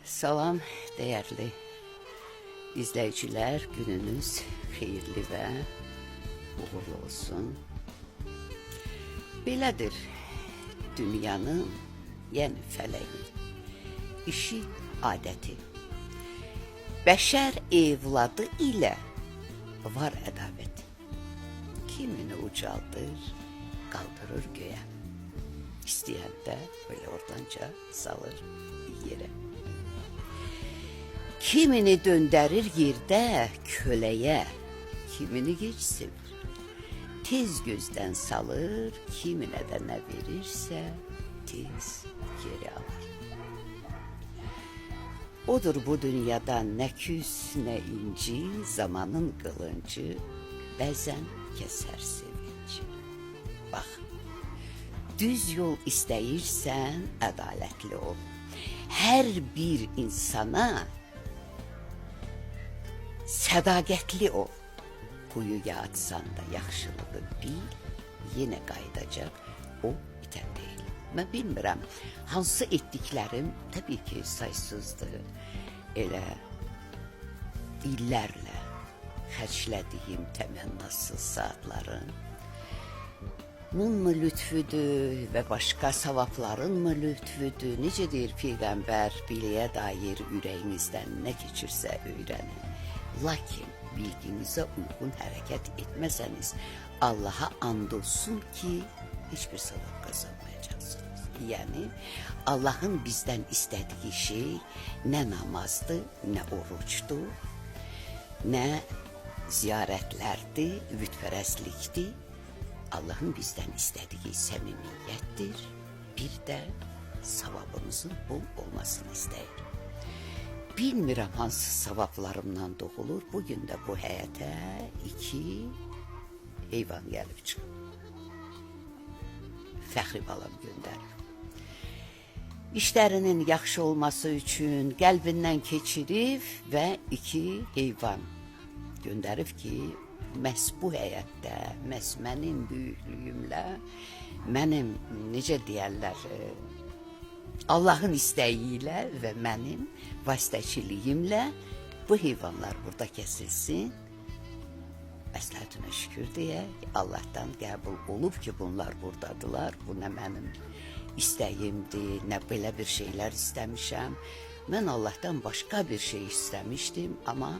Salam değerli izleyiciler, gününüz xeyirli ve uğurlu olsun. Belədir dünyanın, yəni fələyi, işi, adəti. Bəşər evladı ilə var ədavət. Kimini ucaldır, qaldırır göyə. İstəyən də böyle ordanca salır yerə. Kimini döndərir yerdə köləyə, kimini geç sevir. Tez gözdən salır, kiminə də nə verirsə tez geri alır. Odur bu dünyada nə küs, nə inci, zamanın qılıncı bəzən kəsər sevinci. Bax, düz yol istəyirsən, ədalətli ol. Hər bir insana sədaqətli ol. Quyuya atsan da yaxşılığı bil, yenə qayıdacaq o itən deyil. Mən bilmirəm, hansı etdiklərim təbii ki saysızdır. Elə illərlə xərclədiyim təmənnasız saatların mı lütfüdür və başqa savabların mı lütfüdür? Necə deyir Peyğəmbər, biliyə dair ürəyinizdən nə keçirsə öyrənin. Lakin bilginizə uyğun hərəkət etməsəniz, Allaha and olsun ki, heç bir savab qazanmayacaqsınız. Yəni, Allahın bizdən istədiyi şey nə namazdır, nə oruçdur, nə ziyarətlərdir, vütpərəstlikdir. Allahın bizdən istədiyi səmimiyyətdir, bir də savabımızın bol olmasını istəyir. Bilmirəm hansı savablarımdan doğulur, bugün də bu həyətə 2 heyvan gəlib çıxıb. Fəxri balam göndərir. İşlərinin yaxşı olması üçün qəlbindən keçirib və 2 heyvan göndərib ki, məhz bu həyətdə, məhz mənim böyüklüyümlə, mənim, necə deyərlər, Allahın istəyi ilə və mənim vasitəçiliyimlə bu heyvanlar burada kəsilsin. Məsləhətinə şükür deyək, Allahdan qəbul olub ki, bunlar buradadılar. Bu nə mənim istəyimdir, nə belə bir şeylər istəmişəm. Mən Allahdan başqa bir şey istəmişdim, amma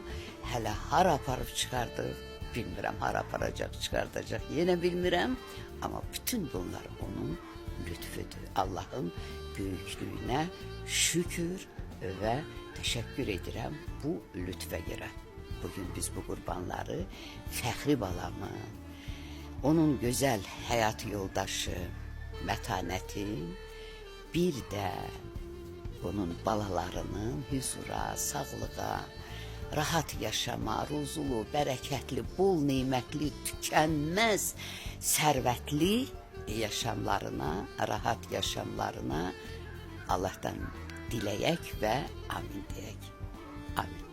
hələ hara aparıb çıxardıb, bilmirəm, hara aparacaq, çıxardacaq, yenə bilmirəm. Amma bütün bunlar onun lütfüdür. Allahın böyüklüyünə şükür və təşəkkür edirəm bu lütfə görə. Bugün biz bu qurbanları Fəxri balamın, onun gözəl həyat yoldaşı, mətanətin, bir də onun balalarının hüzura, sağlığa, rahat yaşama, ruzulu, bərəkətli, bol neymətli, tükənməz, sərvətli yaşamlarına, rahat yaşamlarına Allah'tan diləyək və amin deyək. Amin.